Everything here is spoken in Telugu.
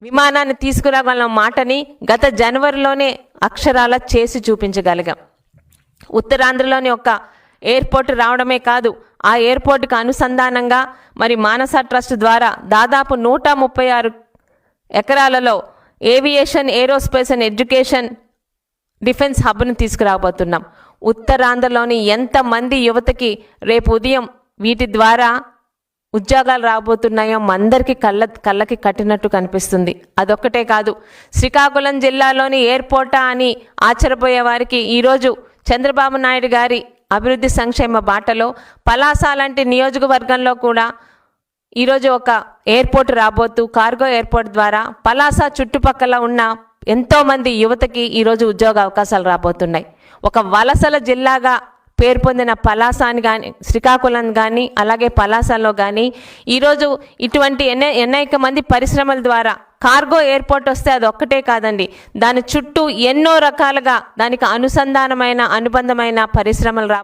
విమానాన్ని తీసుకురాగల మాటని గత జనవరిలోనే అక్షరాల చేసి చూపించగలిగాం. ఉత్తరాంధ్రలోని ఒక ఎయిర్పోర్ట్ రావడమే కాదు, ఆ ఎయిర్పోర్ట్కి అనుసంధానంగా మరి మానస ట్రస్ట్ ద్వారా దాదాపు 136 ఎకరాలలో aviation, aerospace and education defence హబ్ను తీసుకురాబోతున్నాం. ఉత్తరాంధ్రలోని ఎంతమంది యువతకి రేపు ఉదయం వీటి ద్వారా ఉద్యోగాలు రాబోతున్నాయో అందరికీ కళ్ళకి కట్టినట్టు కనిపిస్తుంది. అదొక్కటే కాదు, శ్రీకాకుళం జిల్లాలోని ఎయిర్పోర్టా అని ఆశ్చర్యపోయే వారికి ఈరోజు చంద్రబాబు నాయుడు గారి అభివృద్ధి సంక్షేమ బాటలో పలాస లాంటి నియోజకవర్గంలో కూడా ఈరోజు ఒక ఎయిర్పోర్ట్ రాబోతూ కార్గో ఎయిర్పోర్ట్ ద్వారా పలాస చుట్టుపక్కల ఉన్న ఎంతోమంది యువతకి ఈరోజు ఉద్యోగ అవకాశాలు రాబోతున్నాయి. ఒక వలసల జిల్లాగా పేరు పొందిన పలాసాని కానీ, శ్రీకాకుళం కానీ, అలాగే పలాసలో కానీ ఈరోజు ఇటువంటి అనేక మంది పరిశ్రమల ద్వారా కార్గో ఎయిర్పోర్ట్ వస్తే అది ఒక్కటే కాదండి, దాని చుట్టూ ఎన్నో రకాలుగా దానికి అనుబంధమైన పరిశ్రమలు